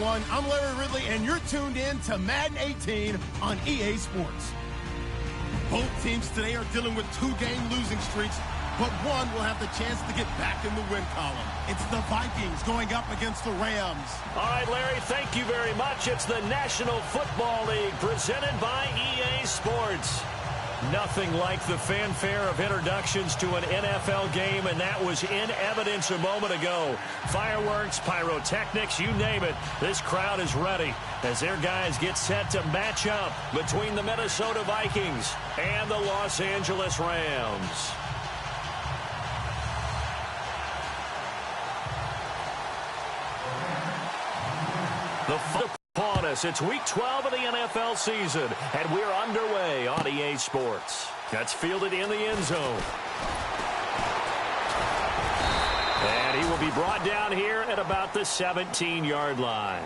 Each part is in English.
everyone. I'm Larry Ridley, and you're tuned in to Madden 18 on EA Sports. Both teams today are dealing with two-game losing streaks, but one will have the chance to get back in the win column. It's the Vikings going up against the Rams. All right, Larry, thank you very much. It's the National Football League presented by EA Sports. Nothing like the fanfare of introductions to an NFL game, and that was in evidence a moment ago. Fireworks, pyrotechnics, you name it. This crowd is ready as their guys get set to match up between the Minnesota Vikings and the Los Angeles Rams. Upon us. It's week 12 of the NFL season, and we're underway on EA Sports. That's fielded in the end zone. And he will be brought down here at about the 17-yard line.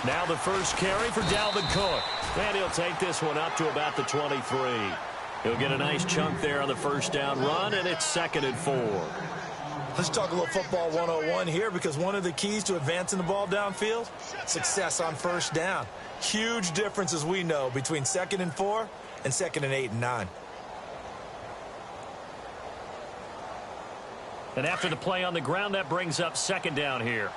Now the first carry for Dalvin Cook. And he'll take this one up to about the 23. He'll get a nice chunk there on the first down run, and it's 2nd and 4. Let's talk a little football 101 here, because one of the keys to advancing the ball downfield, success on first down. Huge difference, as we know, between 2nd and 4 and 2nd and 8 and 9. And after the play on the ground, that brings up 2nd down here.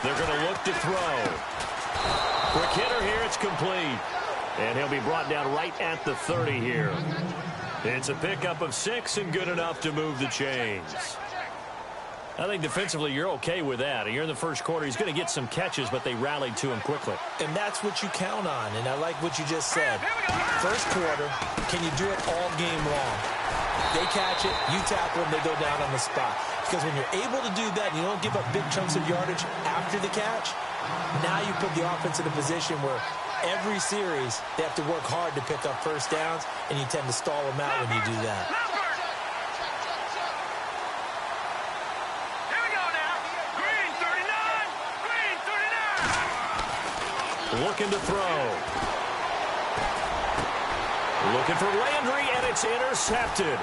They're going to look to throw. Quick hitter here, it's complete. And he'll be brought down right at the 30 here. It's a pickup of 6 and good enough to move the chains. I think defensively you're okay with that. You're in the first quarter. He's going to get some catches, but they rallied to him quickly. And that's what you count on, and I like what you just said. First quarter, can you do it all game long? They catch it, you tackle them, they go down on the spot. Because when you're able to do that and you don't give up big chunks of yardage after the catch, now you put the offense in a position where every series they have to work hard to pick up first downs, and you tend to stall them out when you do that. Here we go now. Green 39. Green 39. Looking to throw. Looking for Landry, and it's intercepted.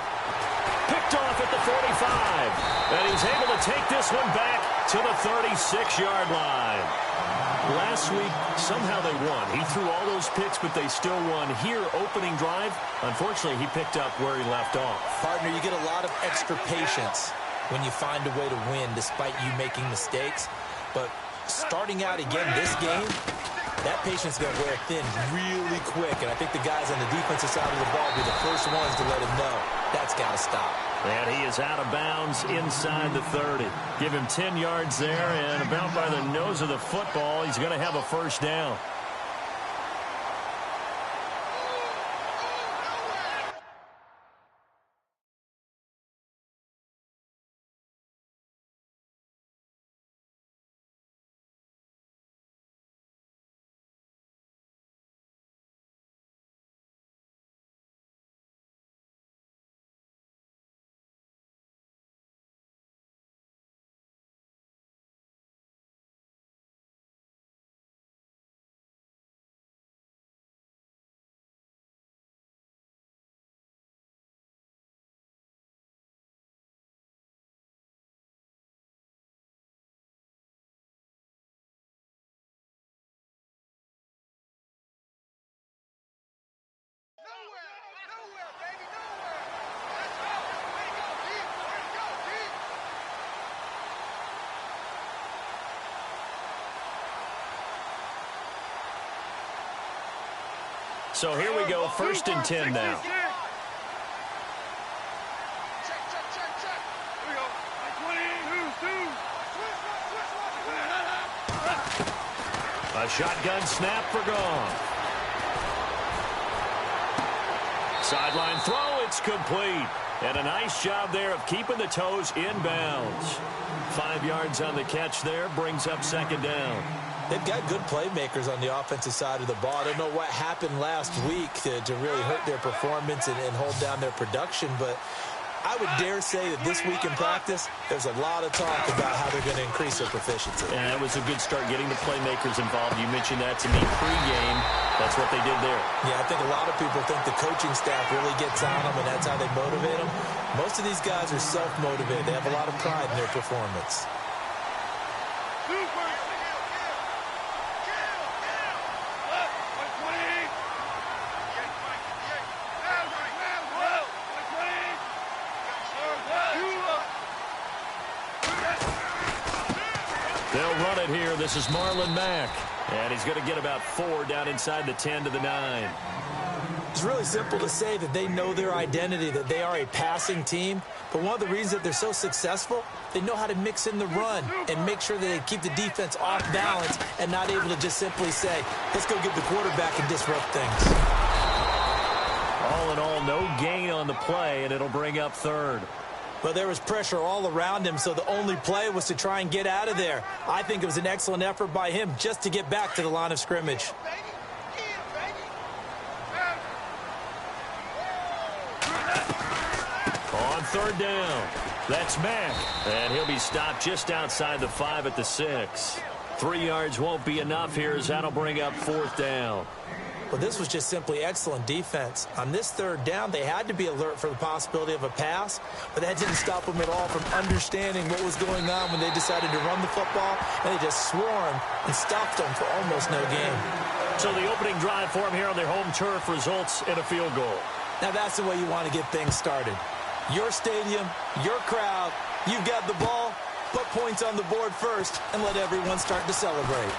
Picked off at the 45. And he's able to take this one back to the 36-yard line. Last week, somehow they won. He threw all those picks, but they still won. Here, opening drive, unfortunately, he picked up where he left off. Partner, you get a lot of extra patience when you find a way to win despite you making mistakes. But starting out again this game, that patience is going to wear thin really quick. And I think the guys on the defensive side of the ball will be the first ones to let him know that's got to stop. And he is out of bounds inside the 30. Give him 10 yards there, and about by the nose of the football, he's going to have a first down. So here we go, 1st and 10 now. A shotgun snap for gone. Sideline throw, it's complete. And a nice job there of keeping the toes in bounds. 5 yards on the catch there, brings up 2nd down. They've got good playmakers on the offensive side of the ball. I don't know what happened last week to really hurt their performance and hold down their production, but I would dare say that this week in practice, there's a lot of talk about how they're going to increase their proficiency. And that was a good start, getting the playmakers involved. You mentioned that to me pregame. That's what they did there. Yeah, I think a lot of people think the coaching staff really gets on them, and that's how they motivate them. Most of these guys are self-motivated. They have a lot of pride in their performance. They'll run it here. This is Marlon Mack. And he's going to get about 4 down inside the 10 to the 9. It's really simple to say that they know their identity, that they are a passing team. But one of the reasons that they're so successful, they know how to mix in the run and make sure that they keep the defense off balance and not able to just simply say, let's go get the quarterback and disrupt things. All in all, no gain on the play, and it'll bring up 3rd. Well, there was pressure all around him, so the only play was to try and get out of there. I think it was an excellent effort by him just to get back to the line of scrimmage. On 3rd down, that's Mack. And he'll be stopped just outside the 5 at the 6. 3 yards won't be enough here, as that'll bring up 4th down. Well, this was just simply excellent defense. On this 3rd down, they had to be alert for the possibility of a pass, but that didn't stop them at all from understanding what was going on when they decided to run the football, and they just swarmed and stopped them for almost no gain. So the opening drive for them here on their home turf results in a field goal. Now that's the way you want to get things started. Your stadium, your crowd, you've got the ball, put points on the board first, and let everyone start to celebrate.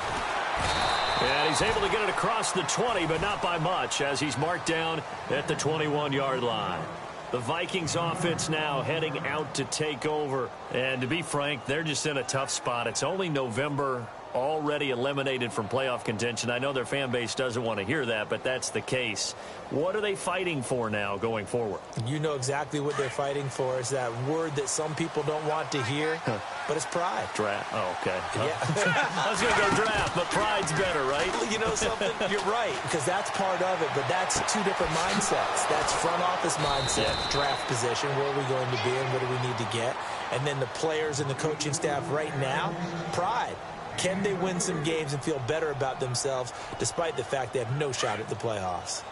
And he's able to get it across the 20, but not by much, as he's marked down at the 21-yard line. The Vikings offense now heading out to take over. And to be frank, they're just in a tough spot. It's only November, already eliminated from playoff contention. I know their fan base doesn't want to hear that, but that's the case. What are they fighting for now going forward? You know exactly what they're fighting for. Is that word that some people don't want to hear, but it's pride. Draft. Oh, okay. Yeah. I was going to go draft, but pride's better, right? Well, you know something? You're right, because that's part of it, but that's 2 different mindsets. That's front office mindset, draft position, where are we going to be and what do we need to get? And then the players and the coaching staff right now, pride. Can they win some games and feel better about themselves despite the fact they have no shot at the playoffs?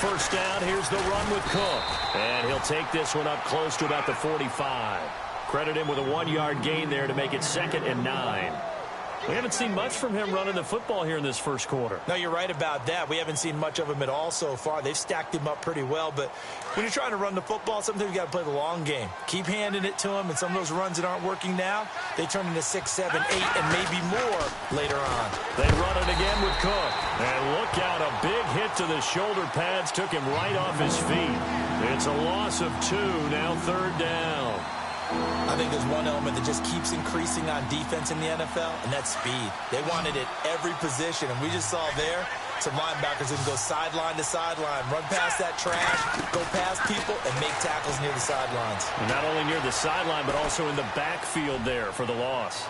First down, here's the run with Cook. And he'll take this one up close to about the 45. Credit him with a 1-yard gain there to make it 2nd and 9. We haven't seen much from him running the football here in this first quarter. No, you're right about that. We haven't seen much of him at all so far. They've stacked him up pretty well, but when you're trying to run the football, sometimes you got to play the long game. Keep handing it to him, and some of those runs that aren't working now, they turn into 6, 7, 8, and maybe more later on. They run it again with Cook. And look out, a big hit to the shoulder pads took him right off his feet. It's a loss of 2, now 3rd down. I think there's one element that just keeps increasing on defense in the NFL, and that's speed. They want it at every position, and we just saw there some linebackers who can go sideline to sideline, run past that trash, go past people, and make tackles near the sidelines. And not only near the sideline, but also in the backfield there for the loss.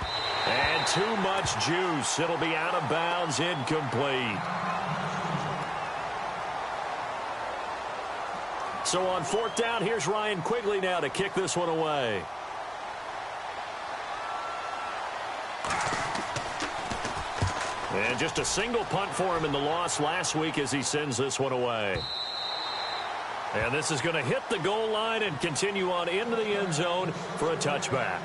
And too much juice. It'll be out of bounds, incomplete. So on 4th down, here's Ryan Quigley now to kick this one away. And just a single punt for him in the loss last week as he sends this one away. And this is going to hit the goal line and continue on into the end zone for a touchback.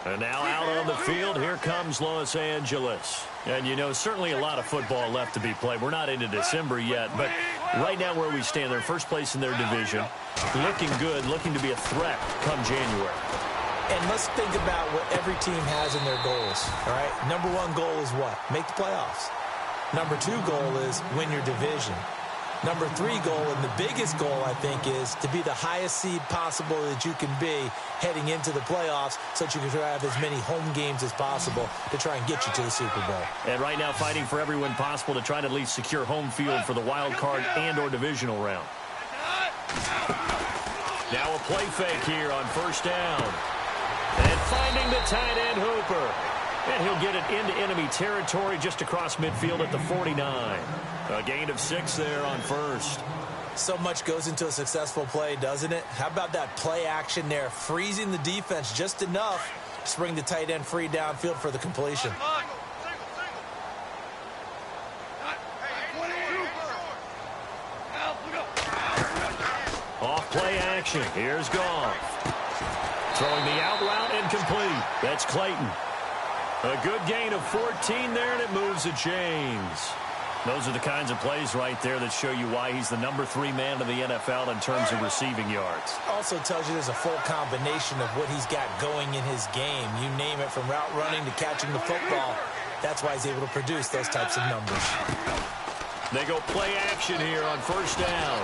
And now out on the field, here comes Los Angeles. And, you know, certainly a lot of football left to be played. We're not into December yet, but right now where we stand, they're first place in their division. Looking good, looking to be a threat come January. And let's think about what every team has in their goals, all right? Number 1 goal is what? Make the playoffs. Number 2 goal is win your division. Number 3 goal, and the biggest goal, I think, is to be the highest seed possible that you can be heading into the playoffs so that you can have as many home games as possible to try and get you to the Super Bowl. And right now fighting for every win possible to try to at least secure home field for the wild card and or divisional round. Now a play fake here on 1st down. And finding the tight end Hooper. And he'll get it into enemy territory just across midfield at the 49. A gain of 6 there on 1st. So much goes into a successful play, doesn't it? How about that play action there, freezing the defense just enough to bring the tight end free downfield for the completion. Off play action. Here's Goff. Throwing the out route incomplete. That's Clayton. A good gain of 14 there, and it moves the chains. Those are the kinds of plays right there that show you why he's the number 3 man in the NFL in terms of receiving yards. Also tells you there's a full combination of what he's got going in his game. You name it, from route running to catching the football. That's why he's able to produce those types of numbers. They go play action here on 1st down.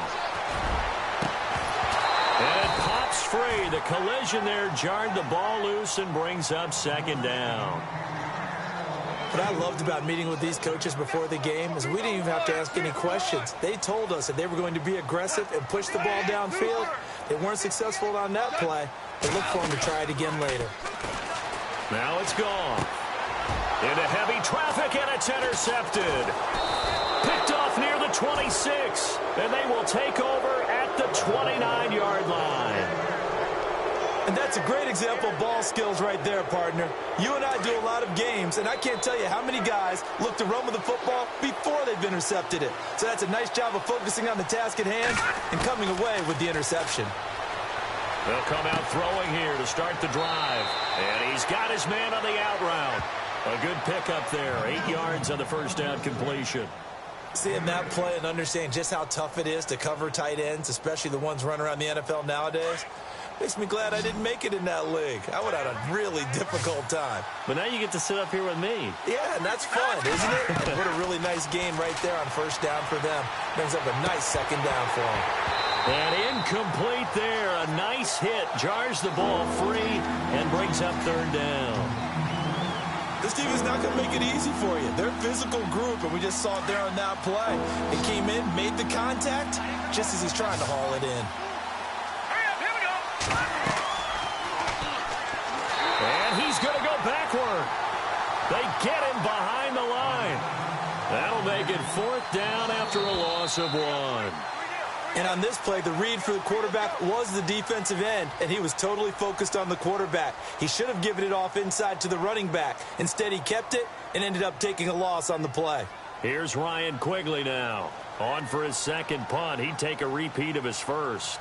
And it pops free. The collision there jarred the ball loose and brings up 2nd down. What I loved about meeting with these coaches before the game is we didn't even have to ask any questions. They told us that they were going to be aggressive and push the ball downfield. They weren't successful on that play. They look for them to try it again later. Now it's gone. Into heavy traffic, and it's intercepted. Picked off near the 26, and they will take over at the 29-yard line. And that's a great example of ball skills right there, partner. You and I do a lot of games, and I can't tell you how many guys look to run with the football before they've intercepted it. So that's a nice job of focusing on the task at hand and coming away with the interception. They'll come out throwing here to start the drive. And he's got his man on the out route. A good pickup there. 8 yards on the 1st down completion. Seeing that play and understanding just how tough it is to cover tight ends, especially the ones running around the NFL nowadays, makes me glad I didn't make it in that league. I would have had a really difficult time. But now you get to sit up here with me. Yeah, and that's fun, isn't it? And what a really nice gain right there on 1st down for them. Brings up a nice 2nd down for them. And incomplete there. A nice hit. Jars the ball free and brings up 3rd down. This team is not going to make it easy for you. They're a physical group, and we just saw it there on that play. They came in, made the contact, just as he's trying to haul it in. And he's going to go backward. They get him behind the line. That'll make it 4th down after a loss of 1. And on this play, the read for the quarterback was the defensive end, and he was totally focused on the quarterback. He should have given it off inside to the running back. Instead, he kept it and ended up taking a loss on the play. Here's Ryan Quigley now. On for his second punt. He'd take a repeat of his first.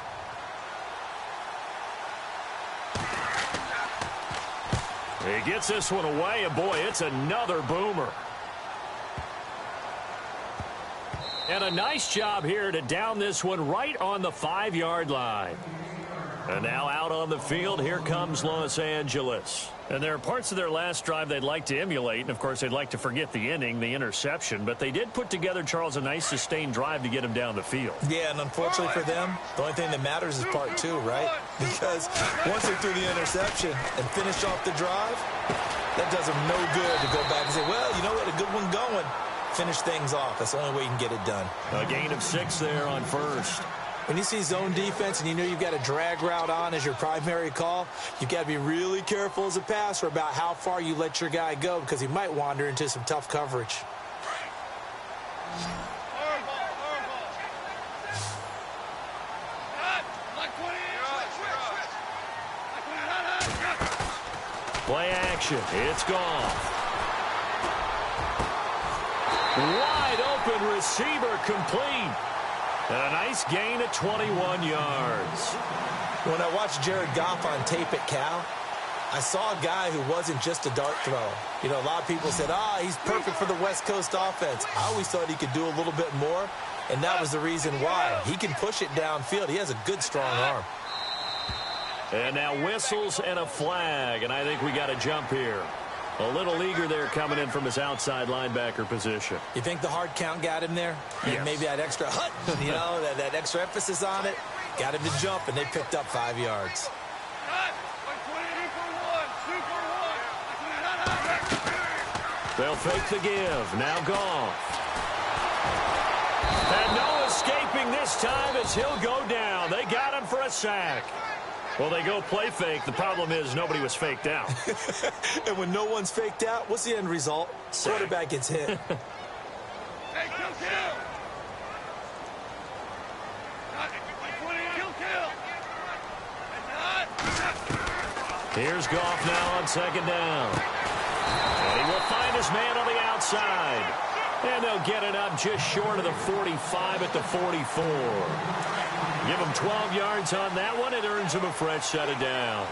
He gets this one away, and boy, it's another boomer. And a nice job here to down this one right on the 5-yard line. And now out on the field, here comes Los Angeles. And there are parts of their last drive they'd like to emulate. And, of course, they'd like to forget the inning, the interception. But they did put together, Charles, a nice sustained drive to get him down the field. Yeah, and unfortunately for them, the only thing that matters is part 2, right? Because once they threw the interception and finished off the drive, that does them no good to go back and say, well, you know what, a good one going. Finish things off. That's the only way you can get it done. A gain of 6 there on first. When you see zone defense and you know you've got a drag route on as your primary call, you've got to be really careful as a passer about how far you let your guy go because he might wander into some tough coverage. Play action. It's gone. Wide open receiver complete. And a nice gain of 21 yards. When I watched Jared Goff on tape at Cal, I saw a guy who wasn't just a dart thrower. You know, a lot of people said, he's perfect for the West Coast offense. I always thought he could do a little bit more, and that was the reason why. He can push it downfield. He has a good, strong arm. And now whistles and a flag, and I think we got a jump here. A little eager there coming in from his outside linebacker position. You think the hard count got him there? Yes. Maybe that extra hut, you know, that extra emphasis on it, got him to jump, and they picked up 5 yards. They'll fake the give. Now Goff. And no escaping this time as he'll go down. They got him for a sack. Well, they go play fake. The problem is nobody was faked out. And when no one's faked out, what's the end result? Quarterback gets hit. Here's Goff now on second down. And he will find his man on the outside. And they'll get it up just short of the 45 at the 44. Give him 12 yards on that one. It earns him a fresh set of downs.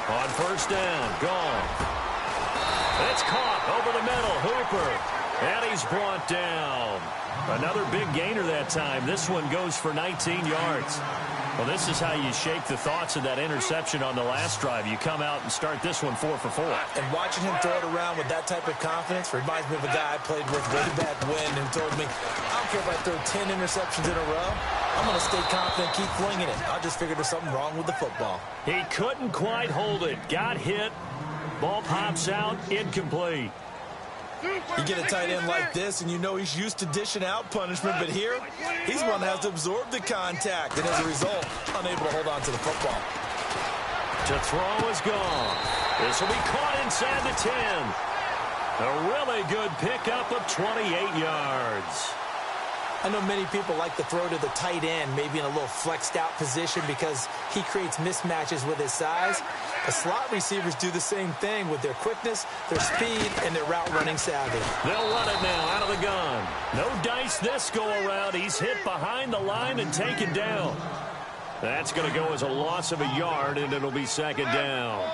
On first down, Goff. It's caught over the middle. Hooper. And he's brought down. Another big gainer that time. This one goes for 19 yards. Well, this is how you shake the thoughts of that interception on the last drive. You come out and start this one 4 for 4. And watching him throw it around with that type of confidence reminds me of a guy I played with way back when who told me, I don't care if I throw 10 interceptions in a row. I'm going to stay confident, keep flinging it. I just figured there's something wrong with the football. He couldn't quite hold it. Got hit. Ball pops out. Incomplete. You get a tight end like this, and you know he's used to dishing out punishment, but here, he's one that has to absorb the contact, and as a result, unable to hold on to the football. To throw is gone. This will be caught inside the 10. A really good pickup of 28 yards. I know many people like to throw to the tight end, maybe in a little flexed out position because he creates mismatches with his size. But slot receivers do the same thing with their quickness, their speed, and their route running savvy. They'll run it now out of the gun. No dice this go around. He's hit behind the line and taken down. That's going to go as a loss of a yard, and it'll be second down.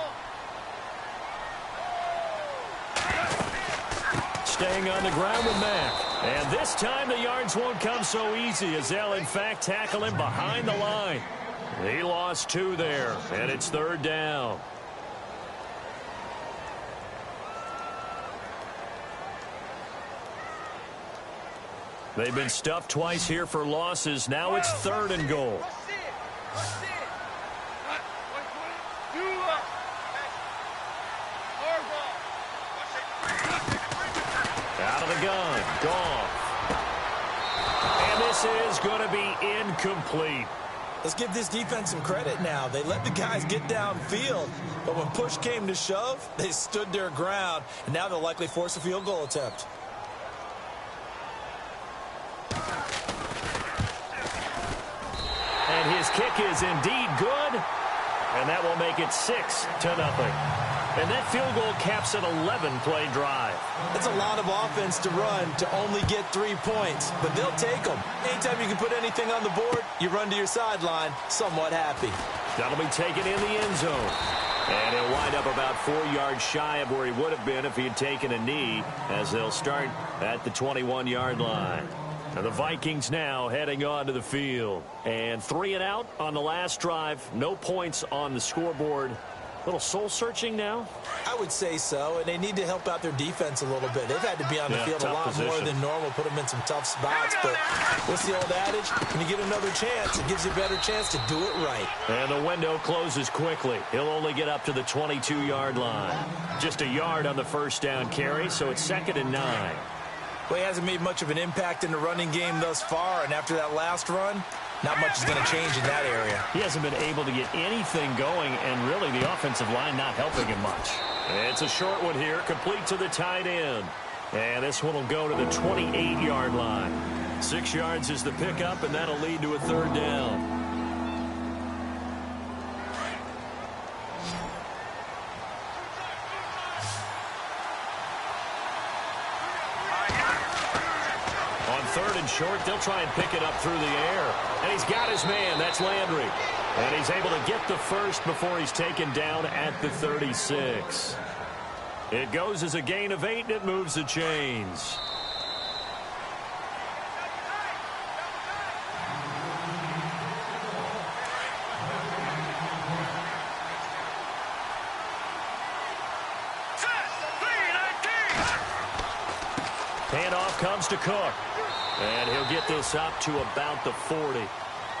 Staying on the ground with Mack. And this time the yards won't come so easy as they'll, in fact, tackle him behind the line. He lost 2 there, and it's third down. They've been stuffed twice here for losses. Now it's 3rd and goal. Out of the gun, Goff. And this is going to be incomplete. Let's give this defense some credit now. They let the guys get downfield, but when push came to shove, they stood their ground, and now they'll likely force a field goal attempt. And his kick is indeed good, and that will make it 6-0. And that field goal caps an 11-play drive. That's a lot of offense to run to only get 3 points, but they'll take them. Anytime you can put anything on the board, you run to your sideline somewhat happy. That'll be taken in the end zone. And he'll wind up about 4 yards shy of where he would have been if he had taken a knee, as they'll start at the 21-yard line. And the Vikings now heading onto the field. And 3 and out on the last drive. No points on the scoreboard. A little soul-searching now? I would say so, and they need to help out their defense a little bit. They've had to be on the field a lot more than normal, put them in some tough spots. But what's the old adage? When you get another chance, it gives you a better chance to do it right. And the window closes quickly. He'll only get up to the 22-yard line. Just a yard on the first down carry, so it's 2nd and 9. Well, he hasn't made much of an impact in the running game thus far, and after that last run, not much is going to change in that area. He hasn't been able to get anything going, and really the offensive line not helping him much. It's a short one here, complete to the tight end. And this one will go to the 28-yard line. 6 yards is the pickup, and that'll lead to a 3rd down. On 3rd and short, they'll try and pick it up through the air. And he's got his man. That's Landry. And he's able to get the first before he's taken down at the 36. It goes as a gain of 8, and it moves the chains. Handoff comes to Cook. And he'll get this up to about the 40.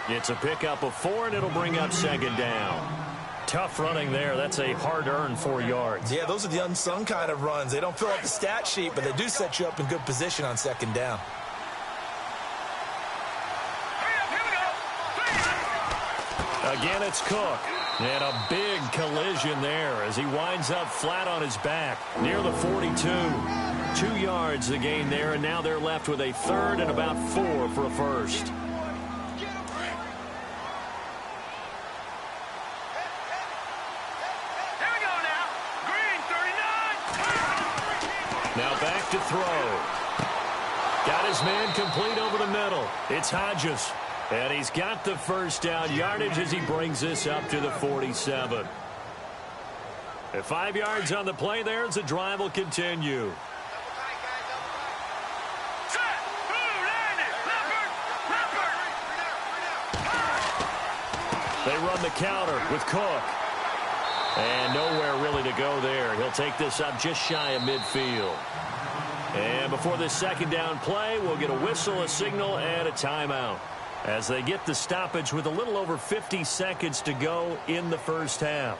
It's a pickup of 4, and it'll bring up 2nd down. Tough running there. That's a hard-earned 4 yards. Yeah, those are the unsung kind of runs. They don't fill up the stat sheet, but they do set you up in good position on 2nd down. Again, it's Cook. And a big collision there as he winds up flat on his back near the 42. 2 yards the gain there, and now they're left with a 3rd and about 4 for a first. Now back to throw. Got his man complete over the middle. It's Hodges. And he's got the first down yardage as he brings this up to the 47. At 5 yards on the play there as the drive will continue. They run the counter with Cook. And nowhere really to go there. He'll take this up just shy of midfield. And before this 2nd down play, we'll get a whistle, a signal, and a timeout, as they get the stoppage with a little over 50 seconds to go in the first half.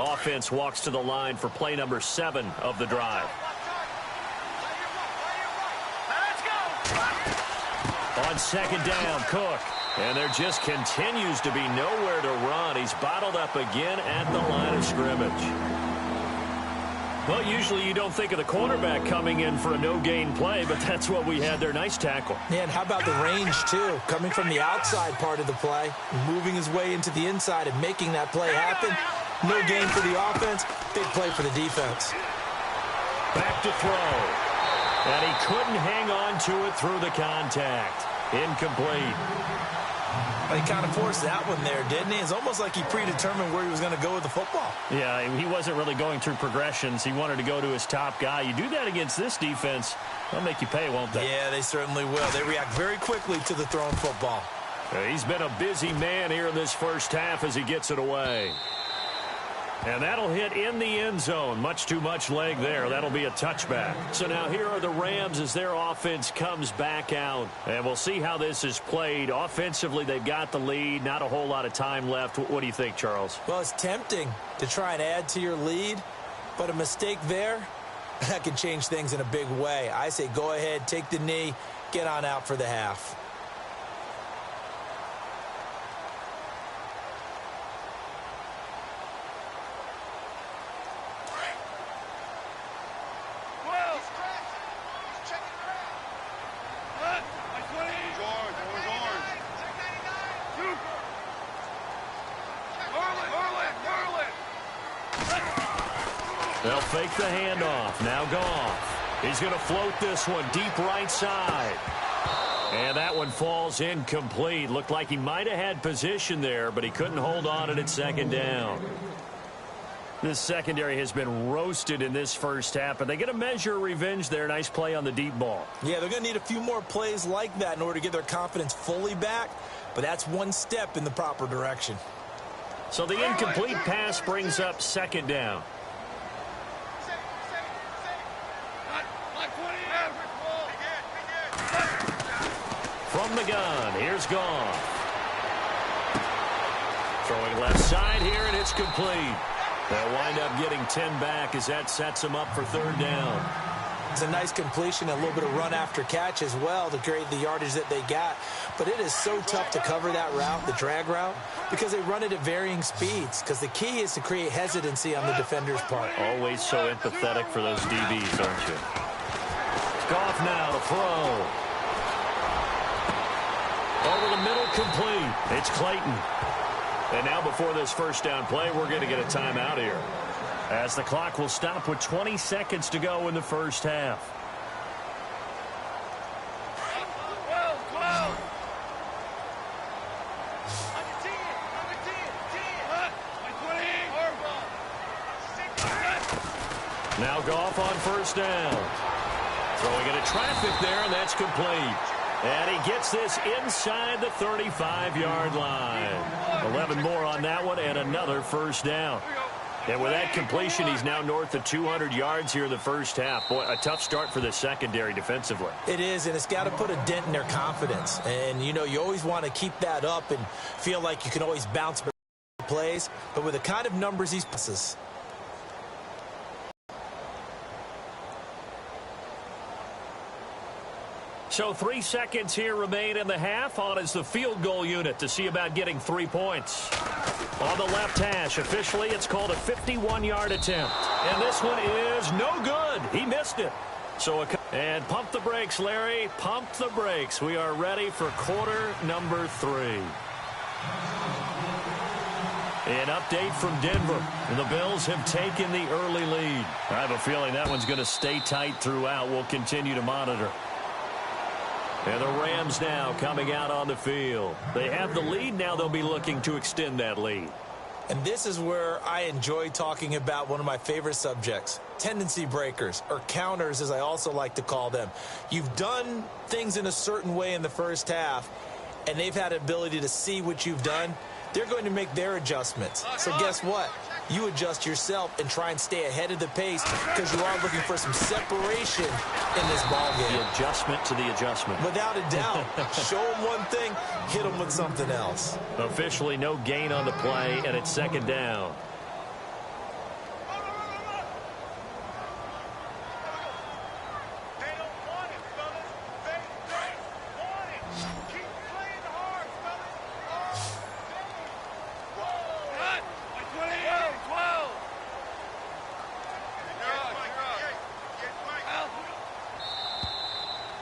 Offense walks to the line for play number 7 of the drive. On 2nd down, Cook. And there just continues to be nowhere to run. He's bottled up again at the line of scrimmage. Well, usually you don't think of the cornerback coming in for a no-gain play, but that's what we had there. Nice tackle. Yeah, and how about the range, too? Coming from the outside part of the play, moving his way into the inside and making that play happen. No gain for the offense, big play for the defense. Back to throw. And he couldn't hang on to it through the contact. Incomplete. Well, he kind of forced that one there, didn't he? It's almost like he predetermined where he was going to go with the football. Yeah, he wasn't really going through progressions. He wanted to go to his top guy. You do that against this defense, they'll make you pay, won't they? Yeah, they certainly will. They react very quickly to the thrown football. He's been a busy man here in this first half as he gets it away. And that'll hit in the end zone. Much too much leg there. That'll be a touchback. So now here are the Rams as their offense comes back out. And we'll see how this is played. Offensively, they've got the lead. Not a whole lot of time left. What do you think, Charles? Well, it's tempting to try and add to your lead. But a mistake there, that could change things in a big way. I say go ahead, take the knee, get on out for the half. They'll fake the handoff. Now Goff. He's going to float this one deep right side. And that one falls incomplete. Looked like he might have had position there, but he couldn't hold on at second down. This secondary has been roasted in this first half, but they get a measure of revenge there. Nice play on the deep ball. Yeah, they're going to need a few more plays like that in order to get their confidence fully back, but that's one step in the proper direction. So the incomplete pass brings up second down. From the gun, here's Goff. Throwing left side here, and it's complete. They'll wind up getting 10 back as that sets them up for third down. It's a nice completion, a little bit of run after catch as well to create the yardage that they got. But it is so tough to cover that route, the drag route, because they run it at varying speeds. Because the key is to create hesitancy on the defender's part. Always so empathetic for those DBs, aren't you? Goff now to throw. Over the middle, complete. It's Clayton. And now before this first down play, we're going to get a timeout here, as the clock will stop with 20 seconds to go in the first half. Now Goff on first down. Throwing into traffic there, and that's complete. And he gets this inside the 35-yard line. 11 more on that one, and another first down. And with that completion, he's now north of 200 yards here in the first half. Boy, a tough start for the secondary defensively. It is, and it's got to put a dent in their confidence. And, you know, you always want to keep that up and feel like you can always bounce back plays. But with the kind of numbers he's passes. So 3 seconds here remain in the half. On is the field goal unit to see about getting 3 points. On the left hash, officially it's called a 51-yard attempt. And this one is no good. He missed it. And pump the brakes, Larry. Pump the brakes. We are ready for quarter number 3. An update from Denver. The Bills have taken the early lead. I have a feeling that one's going to stay tight throughout. We'll continue to monitor. And the Rams now coming out on the field. They have the lead. Now they'll be looking to extend that lead. And this is where I enjoy talking about one of my favorite subjects, tendency breakers, or counters as I also like to call them. You've done things in a certain way in the first half, and they've had an ability to see what you've done. They're going to make their adjustments. So guess what? You adjust yourself and try and stay ahead of the pace because you are looking for some separation in this ballgame. The adjustment to the adjustment. Without a doubt. Show them one thing, hit them with something else. Officially no gain on the play, and it's second down.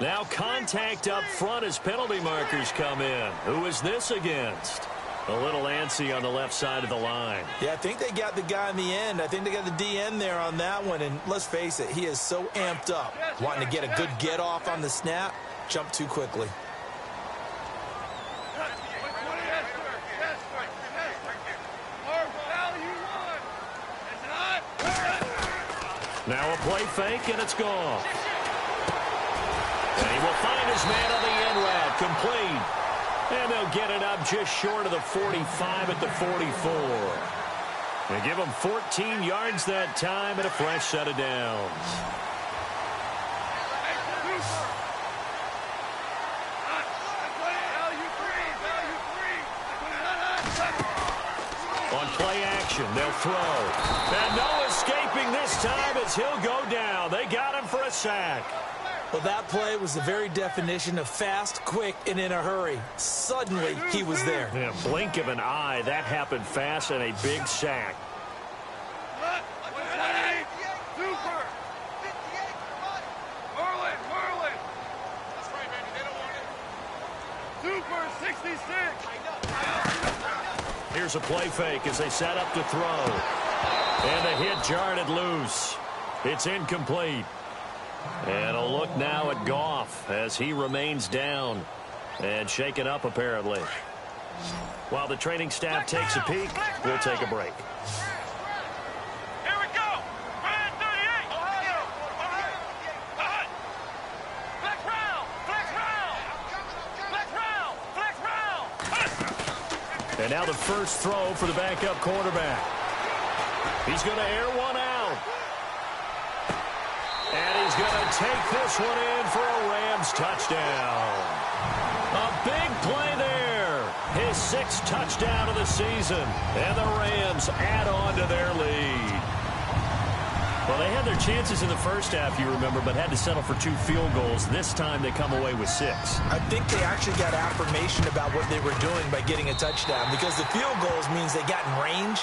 Now contact up front as penalty markers come in. Who is this against? A little antsy on the left side of the line. Yeah, I think they got the guy in the end. I think they got the DN there on that one. And let's face it, he is so amped up, wanting to get a good get off on the snap, jump too quickly. Now a play fake, and it's gone. And he will find his man on the end route, complete. And they'll get it up just short of the 45 at the 44. They give him 14 yards that time and a fresh set of downs. On play action, they'll throw. And no escaping this time as he'll go down. They got him for a sack. Well, that play was the very definition of fast, quick, and in a hurry. Suddenly, he was there. Yeah, blink of an eye. That happened fast and a big sack. Here's a play fake as they set up to throw. And the hit jarred it loose. It's incomplete. And a look now at Goff as he remains down and shaken up apparently. While the training staff takes a peek, we'll take a break. Here we go. Brand 38. Ohio. Flex round. Flex round. Flex round. Flex round. And now the first throw for the backup quarterback. He's going to air one out. And he's going to take this one in for a Rams touchdown. A big play there. His 6th touchdown of the season. And the Rams add on to their lead. Well, they had their chances in the first half, you remember, but had to settle for 2 field goals. This time they come away with 6. I think they actually got affirmation about what they were doing by getting a touchdown, because the field goals means they got in range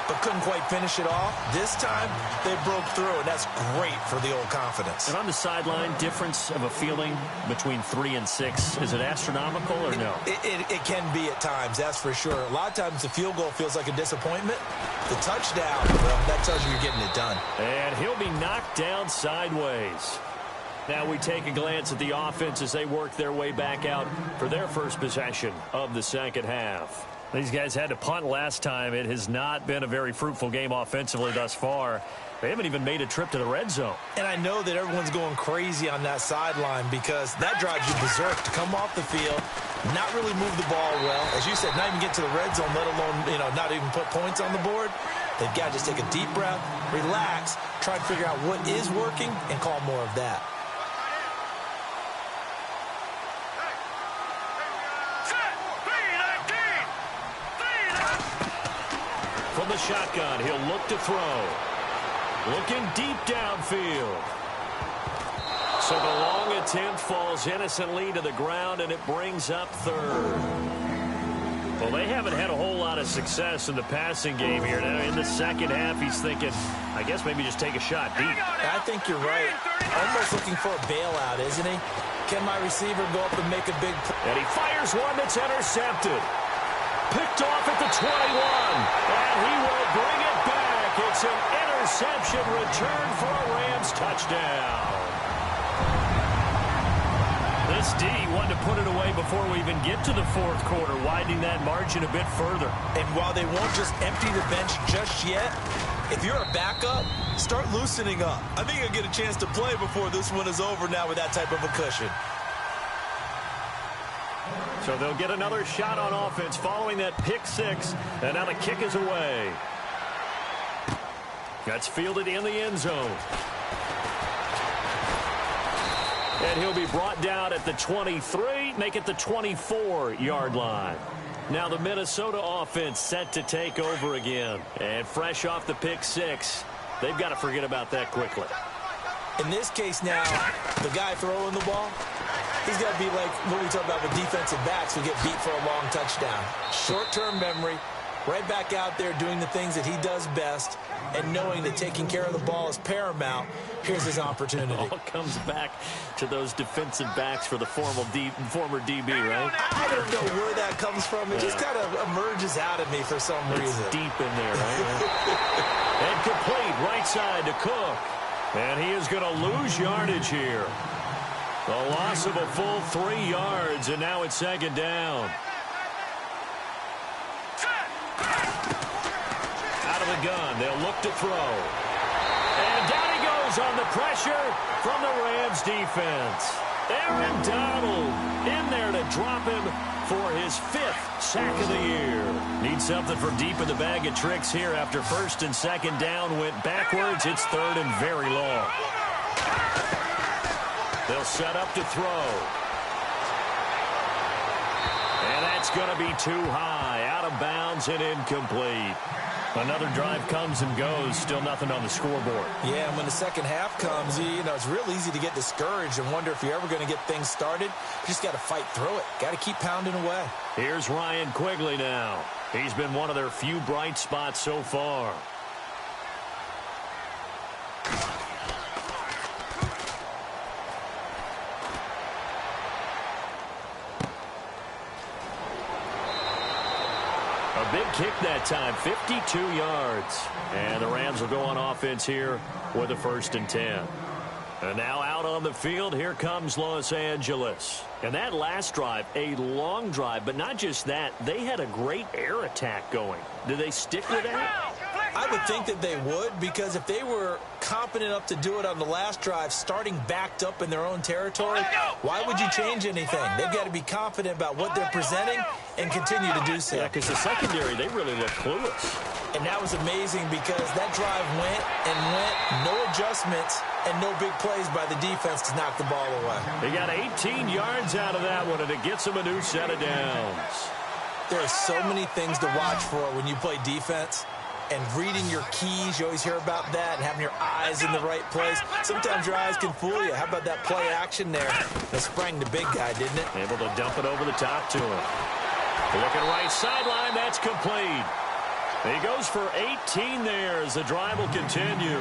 but couldn't quite finish it off. This time, they broke through, and that's great for the old confidence. And on the sideline, difference of a feeling between 3 and 6, is it astronomical or no? It can be at times, that's for sure. A lot of times the field goal feels like a disappointment. The touchdown, well, that tells you you're getting it done. And he'll be knocked down sideways. Now we take a glance at the offense as they work their way back out for their first possession of the second half. These guys had to punt last time. It has not been a very fruitful game offensively thus far. They haven't even made a trip to the red zone. And I know that everyone's going crazy on that sideline because that drives you berserk to come off the field, not really move the ball well. As you said, not even get to the red zone, let alone, not even put points on the board. They've got to just take a deep breath, relax, try to figure out what is working, and call more of that. From the shotgun, he'll look to throw. Looking deep downfield. So the long attempt falls innocently to the ground, and it brings up 3rd. Well, they haven't had a whole lot of success in the passing game here. Now, in the second half, he's thinking, I guess maybe just take a shot deep. I think you're right. Almost looking for a bailout, isn't he? Can my receiver go up and make a big play? And he fires one that's intercepted. Picked off at the 21, and he will bring it back. It's an interception return for a Rams touchdown. This D wanted to put it away before we even get to the 4th quarter, widening that margin a bit further. And while they won't just empty the bench just yet, if you're a backup, start loosening up. I think you'll get a chance to play before this one is over now with that type of a cushion. So they'll get another shot on offense following that pick 6, and now the kick is away. That's fielded in the end zone. And he'll be brought down at the 23, make it the 24-yard line. Now the Minnesota offense set to take over again. And fresh off the pick 6, they've got to forget about that quickly. In this case now, the guy throwing the ball, he's got to be like what we talk about with defensive backs who get beat for a long touchdown. Short-term memory, right back out there doing the things that he does best, and knowing that taking care of the ball is paramount. Here's his opportunity. It all comes back to those defensive backs for the former DB, right? I don't know where that comes from. It just kind of emerges out of me for some reason. It's deep in there, right? And complete right side to Cook. And he is going to lose yardage here. The loss of a full 3 yards, and now it's 2nd down. Out of the gun, they'll look to throw. And down he goes on the pressure from the Rams defense. Aaron Donald in there to drop him for his 5th sack of the year. Needs something from deep in the bag of tricks here after 1st and 2nd down went backwards. It's 3rd and very long. They'll set up to throw. And that's going to be too high. Out of bounds and incomplete. Another drive comes and goes. Still nothing on the scoreboard. Yeah, and when the second half comes, it's real easy to get discouraged and wonder if you're ever going to get things started. You just got to fight through it. Got to keep pounding away. Here's Ryan Quigley now. He's been one of their few bright spots so far. A big kick that time, 52 yards. And the Rams will go on offense here with a 1st and 10. And now out on the field, here comes Los Angeles. And that last drive, a long drive, but not just that, they had a great air attack going. Do they stick with that? I would think that they would, because if they were competent enough to do it on the last drive, starting backed up in their own territory, why would you change anything? They've got to be confident about what they're presenting and continue to do so. Yeah, because the secondary, they really look clueless. And that was amazing because that drive went and went, no adjustments, and no big plays by the defense to knock the ball away. They got 18 yards out of that one, and it gets them a new set of downs. There are so many things to watch for when you play defense. And reading your keys, you always hear about that, and having your eyes in the right place. Sometimes your eyes can fool you. How about that play action there? That sprang the big guy, didn't it? Able to dump it over the top to him. Looking right sideline, that's complete. He goes for 18 there as the drive will continue.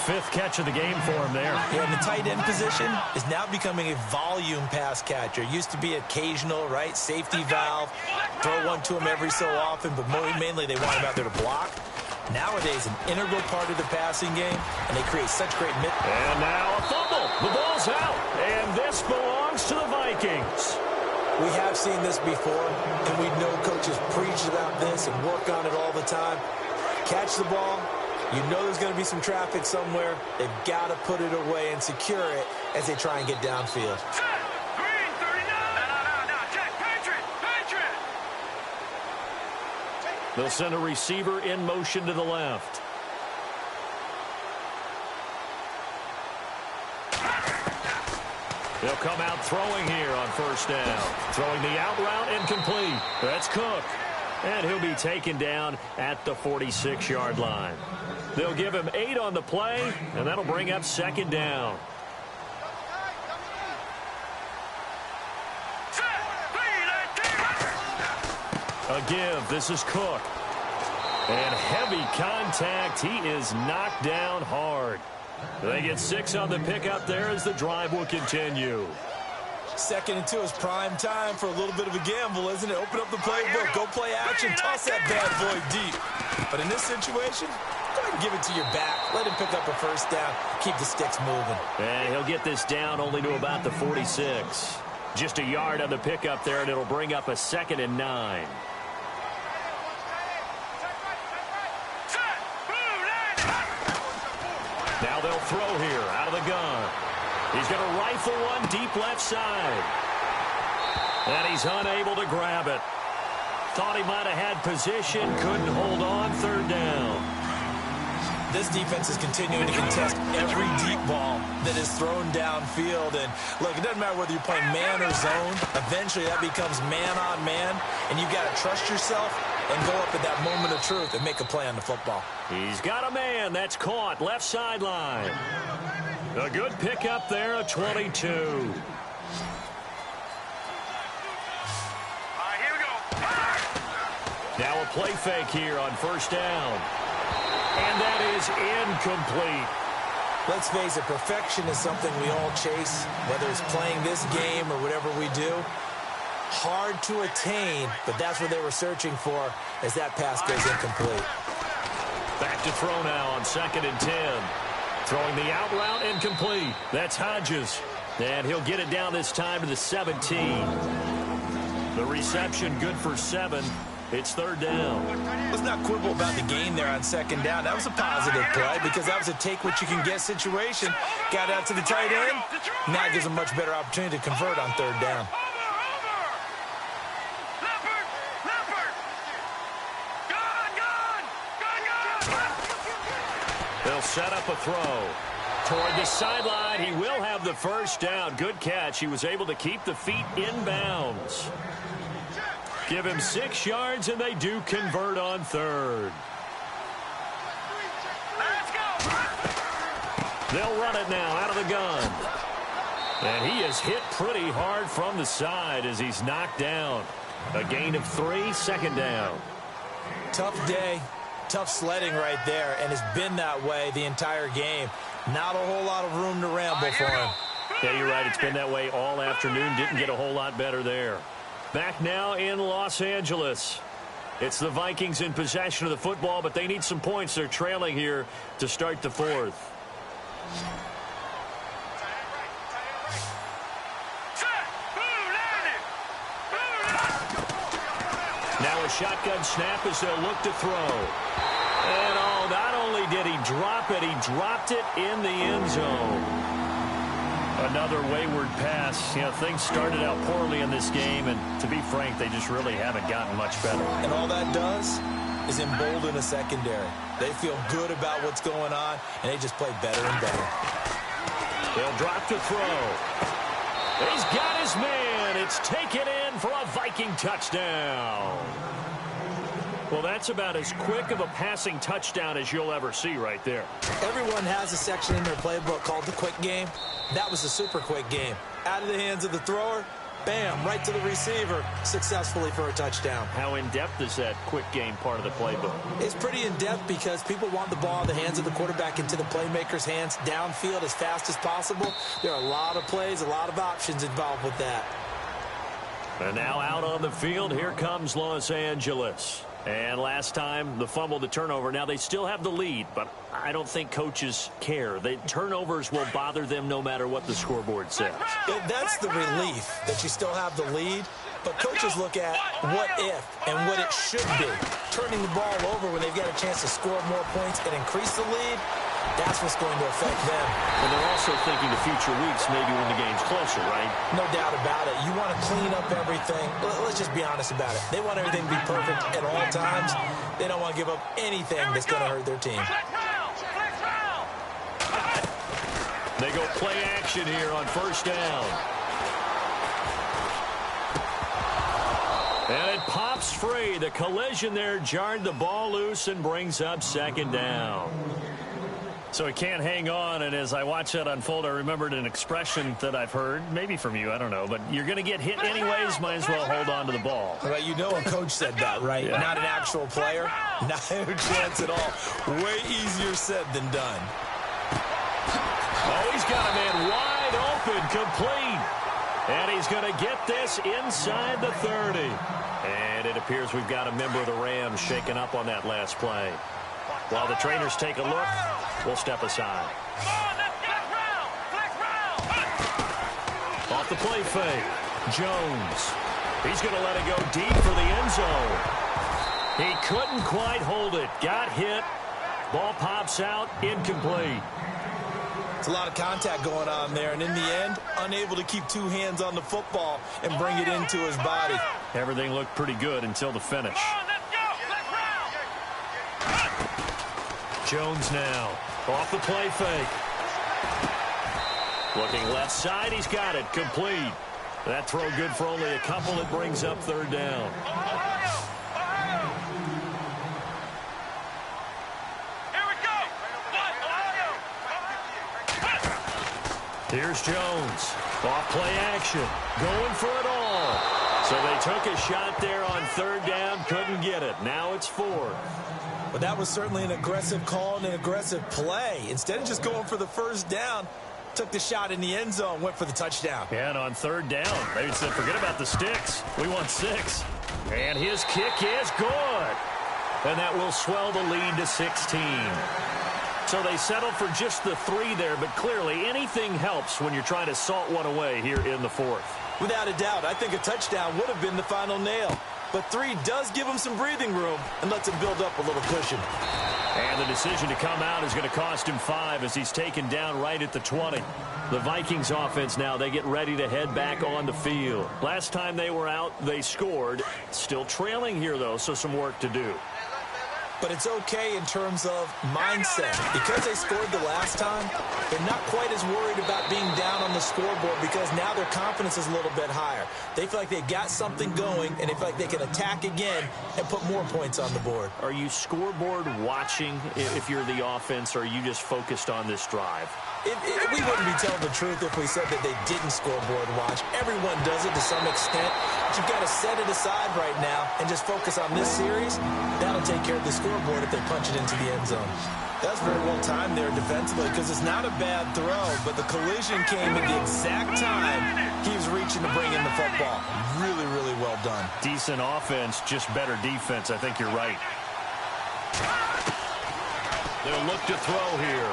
5th catch of the game for him there. Yeah, and the tight end position is now becoming a volume pass catcher. Used to be occasional, right? Safety valve. Throw one to him every so often, but mainly they want him out there to block. Nowadays, an integral part of the passing game, and they create such great And now a fumble. The ball's out, and this belongs to the Vikings. We have seen this before, and we know coaches preach about this and work on it all the time. Catch the ball. You know there's going to be some traffic somewhere. They've got to put it away and secure it as they try and get downfield. Green 39. No, check. Patriot. They'll send a receiver in motion to the left. They'll come out throwing here on 1st down. Throwing the out route incomplete. That's Cook. And he'll be taken down at the 46-yard line. They'll give him 8 on the play, and that'll bring up 2nd down. A give. This is Cook. And heavy contact. He is knocked down hard. They get 6 on the pickup there as the drive will continue. 2nd and 2 is prime time for a little bit of a gamble, isn't it? Open up the playbook, go play action, toss that bad boy deep. But in this situation, go ahead and give it to your back. Let him pick up a 1st down, keep the sticks moving. And he'll get this down only to about the 46. Just a yard on the pickup there, and it'll bring up a 2nd and 9. Now they'll throw here out of the gun. He's going to rifle one deep left side. And he's unable to grab it. Thought he might have had position, couldn't hold on. 3rd down. This defense is continuing to contest every deep ball that is thrown downfield. And look, it doesn't matter whether you're playing man or zone. Eventually that becomes man on man. And you've got to trust yourself and go up at that moment of truth and make a play on the football. He's got a man. That's caught. Left sideline. A good pickup there, a 22. Here we go. Now a play fake here on 1st down. And that is incomplete. Let's face it, perfection is something we all chase, whether it's playing this game or whatever we do. Hard to attain, but that's what they were searching for as that pass goes incomplete. Back to throw now on 2nd and 10. Throwing the out route incomplete. That's Hodges. And he'll get it down this time to the 17. The reception good for 7. It's 3rd down. Let's not quibble about the gain there on 2nd down. That was a positive play because that was a take-what-you-can-get situation. Got out to the tight end. Now gives a much better opportunity to convert on 3rd down. They'll set up a throw. Toward the sideline, he will have the 1st down. Good catch. He was able to keep the feet in bounds. Give him 6 yards, and they do convert on 3rd. They'll run it now out of the gun. And he is hit pretty hard from the side as he's knocked down. A gain of 3, 2nd down. Tough day. Tough sledding right there, and it's been that way the entire game. Not a whole lot of room to ramble for him. Yeah, you're right. It's been that way all afternoon. Didn't get a whole lot better there. Back now in Los Angeles. It's the Vikings in possession of the football, but they need some points. They're trailing here to start the fourth. Now a shotgun snap as they'll look to throw. And oh, not only did he drop it, he dropped it in the end zone. Another wayward pass. You know, things started out poorly in this game, and to be frank, they just really haven't gotten much better. And all that does is embolden a secondary. They feel good about what's going on, and they just play better and better. They'll drop to throw. He's got his man. It's taken in for a Viking touchdown. Well, that's about as quick of a passing touchdown as you'll ever see right there. Everyone has a section in their playbook called the quick game. That was a super quick game. Out of the hands of the thrower, bam, right to the receiver, successfully for a touchdown. How in-depth is that quick game part of the playbook? It's pretty in-depth because people want the ball in the hands of the quarterback into the playmaker's hands downfield as fast as possible. There are a lot of plays, a lot of options involved with that. And now out on the field, here comes Los Angeles. And last time, the fumble, the turnover. Now they still have the lead, but I don't think coaches care. The turnovers will bother them no matter what the scoreboard says. That's the relief that you still have the lead. But coaches look at what if and what it should be. Turning the ball over when they've got a chance to score more points and increase the lead, that's what's going to affect them. And they're also thinking to future weeks, maybe when the game's closer, right? No doubt about it. You want to clean up everything. Let's just be honest about it. They want everything to be perfect at all times. They don't want to give up anything that's going to hurt their team. They go play action here on first down. And it pops free. The collision there jarred the ball loose and brings up second down. So he can't hang on, and as I watch that unfold, I remembered an expression that I've heard, maybe from you, I don't know, but you're going to get hit anyways, might as well hold on to the ball. Well, you know a coach said that, right? Yeah. Not an actual player. Not a chance at all. Way easier said than done. Oh, he's got a man wide open, complete. And he's going to get this inside the 30. And it appears we've got a member of the Rams shaken up on that last play. While the trainers take a look, we'll step aside. Off the play fake, Jones. He's going to let it go deep for the end zone. He couldn't quite hold it. Got hit. Ball pops out, incomplete. It's a lot of contact going on there, and in the end, unable to keep two hands on the football and bring it into his body. Everything looked pretty good until the finish. Jones now, off the play fake. Looking left side, he's got it, complete. That throw good for only a couple. It brings up third down. Here we go. Here's Jones, off play action, going for it all. So they took a shot there on third down, couldn't get it. Now it's fourth. But that was certainly an aggressive call and an aggressive play. Instead of just going for the first down, took the shot in the end zone, went for the touchdown. Yeah, and on third down, they said, forget about the sticks. We want 6. And his kick is good. And that will swell the lead to 16. So they settled for just the 3 there, but clearly anything helps when you're trying to salt one away here in the fourth. Without a doubt, I think a touchdown would have been the final nail. But 3 does give him some breathing room and lets him build up a little cushion. And the decision to come out is going to cost him 5 as he's taken down right at the 20. The Vikings offense now, they get ready to head back on the field. Last time they were out, they scored. Still trailing here, though, so some work to do. But it's okay in terms of mindset. Because they scored the last time, they're not quite as worried about being down on the scoreboard because now their confidence is a little bit higher. They feel like they've got something going, and they feel like they can attack again and put more points on the board. Are you scoreboard watching if you're the offense, or are you just focused on this drive? We wouldn't be telling the truth if we said that they didn't scoreboard watch. Everyone does it to some extent. But you've got to set it aside right now and just focus on this series. That'll take care of the scoreboard if they punch it into the end zone. That's very well timed there defensively because it's not a bad throw, but the collision came at the exact time he was reaching to bring in the football. Really, really well done. Decent offense, just better defense. I think you're right. They'll look to throw here.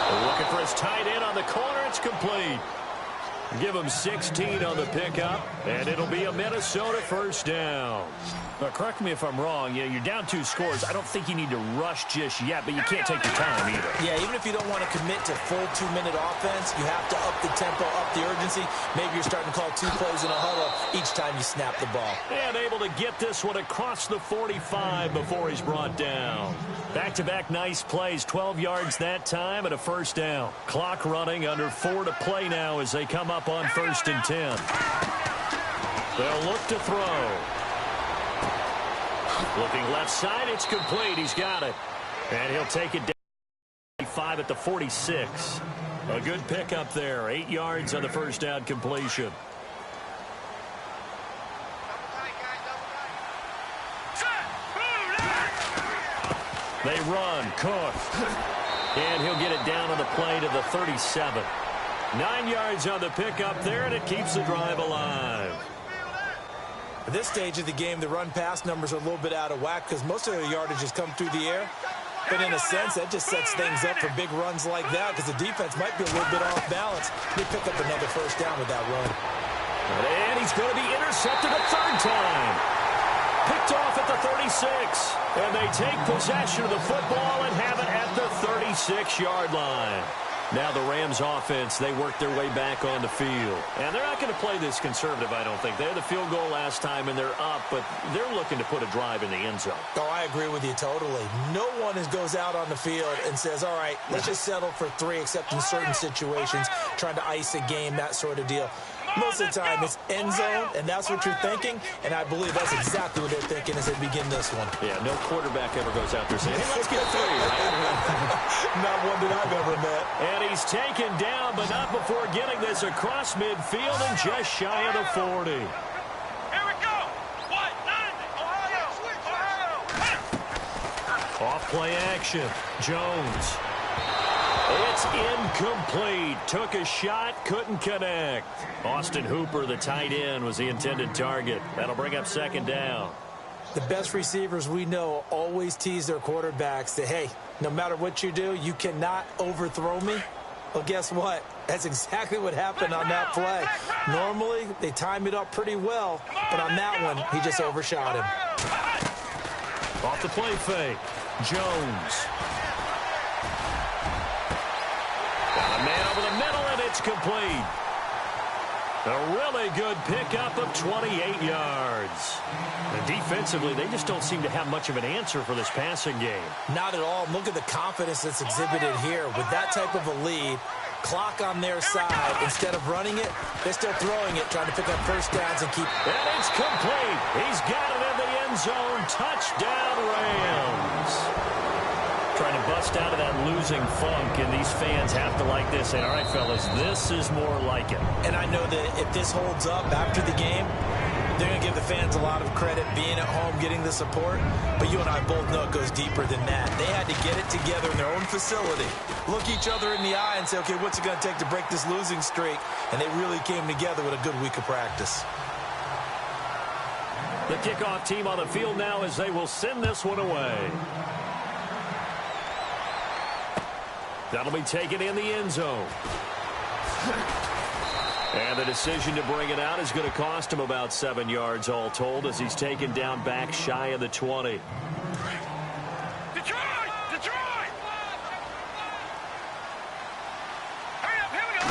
They're looking for his tight end on the corner. It's complete. Give him 16 on the pickup, and it'll be a Minnesota first down. Now, correct me if I'm wrong. You know, you're down 2 scores. I don't think you need to rush just yet, but you can't take your time either. Yeah, even if you don't want to commit to full 2-minute offense, you have to up the tempo, up the urgency. Maybe you're starting to call 2 plays in a huddle each time you snap the ball. And able to get this one across the 45 before he's brought down. Back-to-back nice plays, 12 yards that time and a first down. Clock running, under 4 to play now as they come up on 1st and 10. They'll look to throw. Looking left side, it's complete. He's got it. And he'll take it down 5 at the 46. A good pickup there. 8 yards on the first down completion. They run. Cook. And he'll get it down on the play to the 37. 9 yards on the pickup there, and it keeps the drive alive. At this stage of the game, the run-pass numbers are a little bit out of whack because most of their yardage has come through the air. But in a sense, that just sets things up for big runs like that because the defense might be a little bit off balance. They pick up another first down with that run. And he's going to be intercepted a 3rd time. Picked off at the 36. And they take possession of the football and have it at the 36-yard line. Now the Rams offense, they work their way back on the field. And they're not going to play this conservative, I don't think. They had the field goal last time, and they're up, but they're looking to put a drive in the end zone. Oh, I agree with you totally. No one goes out on the field and says, all right, let's just settle for 3, except in certain situations, trying to ice a game, that sort of deal. Most of the time, it's end zone, and that's what you're thinking, and I believe that's exactly what they're thinking as they begin this one. Yeah, no quarterback ever goes out there saying, hey, let's get 3, right? Not one that I've ever met. And he's taken down, but not before getting this across midfield and just shy of the 40. Here we go. What? Ohio. Off play action. Jones. It's incomplete. Took a shot, couldn't connect. Austin Hooper, the tight end, was the intended target. That'll bring up 2nd down. The best receivers we know always tease their quarterbacks that, hey, no matter what you do, you cannot overthrow me. Well, guess what? That's exactly what happened on that play. Normally, they time it up pretty well, but on that one, he just overshot him. Off the play fake. Jones. Got a man over the middle, and it's complete. A really good pickup of 28 yards. And defensively, they just don't seem to have much of an answer for this passing game. Not at all. Look at the confidence that's exhibited here. With that type of a lead, clock on their side, instead of running it, they're still throwing it, trying to pick up first downs and keep... And it's complete. He's got it in the end zone. Touchdown, Rams. Trying to bust out of that losing funk, and these fans have to like this. And all right, fellas, this is more like it. And I know that if this holds up after the game, they're going to give the fans a lot of credit being at home, getting the support. But you and I both know it goes deeper than that. They had to get it together in their own facility, look each other in the eye and say, okay, what's it going to take to break this losing streak? And they really came together with a good week of practice. The kickoff team on the field now as they will send this one away. That'll be taken in the end zone. And the decision to bring it out is going to cost him about 7 yards all told as he's taken down back shy of the 20. Detroit! Detroit! Hurry up, here we go.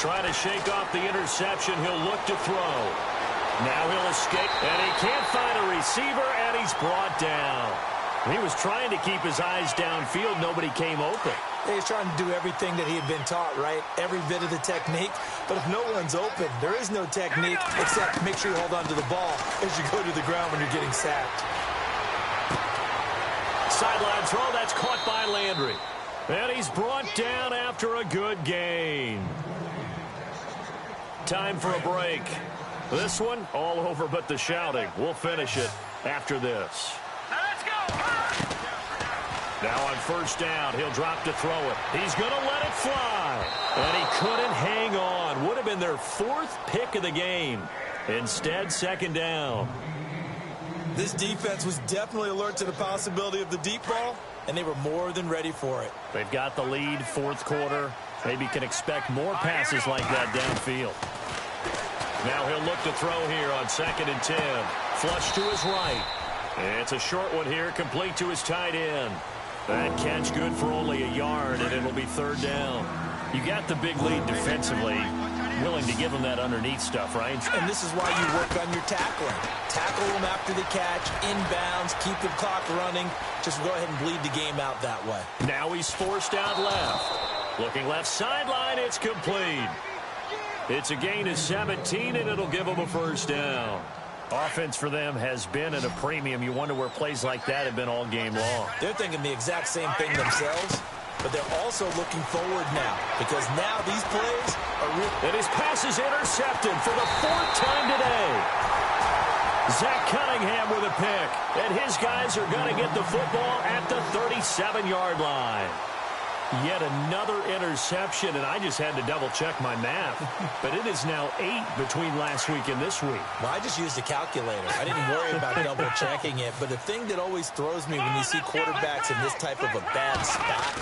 Trying to shake off the interception. He'll look to throw. Now he'll escape. And he can't find a receiver, and he's brought down. He was trying to keep his eyes downfield. Nobody came open. He's trying to do everything that he had been taught, right? Every bit of the technique. But if no one's open, there is no technique except make sure you hold on to the ball as you go to the ground when you're getting sacked. Sideline throw. That's caught by Landry. And he's brought down after a good gain. Time for a break. This one, all over but the shouting. We'll finish it after this. Now let's go. Now on first down, he'll drop to throw it. He's going to let it fly. And he couldn't hang on. Would have been their 4th pick of the game. Instead, second down. This defense was definitely alert to the possibility of the deep ball, and they were more than ready for it. They've got the lead, 4th quarter. Maybe can expect more passes like that downfield. Now he'll look to throw here on 2nd and 10. Flush to his right. It's a short one here, complete to his tight end. That catch good for only a yard, and it'll be 3rd down. You got the big lead defensively. Willing to give them that underneath stuff, right? And this is why you work on your tackling. Tackle them after the catch, inbounds, keep the clock running. Just go ahead and bleed the game out that way. Now he's forced out left. Looking left sideline, it's complete. It's a gain of 17, and it'll give them a first down. Offense for them has been at a premium. You wonder where plays like that have been all game long. They're thinking the exact same thing themselves, but they're also looking forward now, because now these plays are real. And his pass is intercepted for the 4th time today. Zach Cunningham with a pick, and his guys are going to get the football at the 37-yard line. Yet another interception, and I just had to double-check my math. But it is now 8 between last week and this week. Well, I just used a calculator. I didn't worry about double-checking it. But the thing that always throws me when you see quarterbacks in this type of a bad spot,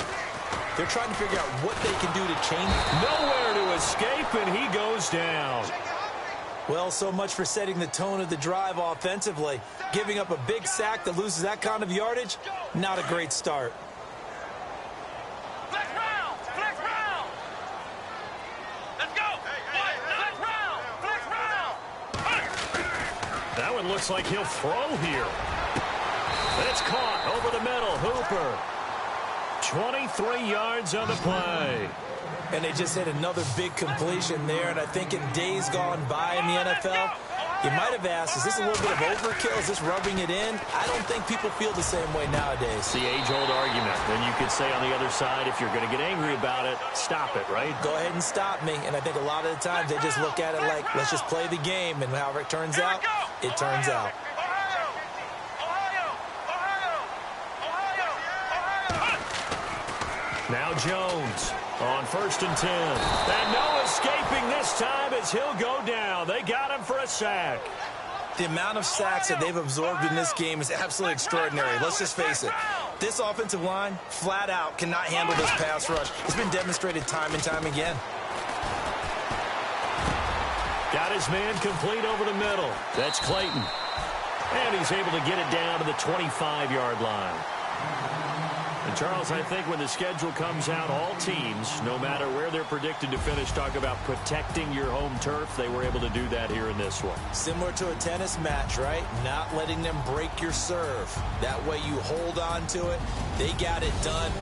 they're trying to figure out what they can do to change. Nowhere to escape, and he goes down. Well, so much for setting the tone of the drive offensively. Giving up a big sack that loses that kind of yardage, not a great start. That one looks like he'll throw here. It's caught over the middle. Hooper. 23 yards on the play. And they just hit another big completion there. And I think in days gone by in the NFL, you might have asked, is this a little bit of overkill? Is this rubbing it in? I don't think people feel the same way nowadays. It's the age-old argument. Then you could say on the other side, if you're going to get angry about it, stop it, right? Go ahead and stop me. And I think a lot of the times they just look at it like, let's just play the game. And however it turns out, it turns out. Now Jones on 1st and 10. And no escaping this time as he'll go down. They got him for a sack. The amount of sacks that they've absorbed in this game is absolutely extraordinary. Let's just face it. This offensive line, flat out, cannot handle this pass rush. It's been demonstrated time and time again. Got his man complete over the middle. That's Clayton. And he's able to get it down to the 25-yard line. And, Charles, I think when the schedule comes out, all teams, no matter where they're predicted to finish, talk about protecting your home turf. They were able to do that here in this one. Similar to a tennis match, right? Not letting them break your serve. That way you hold on to it. They got it done.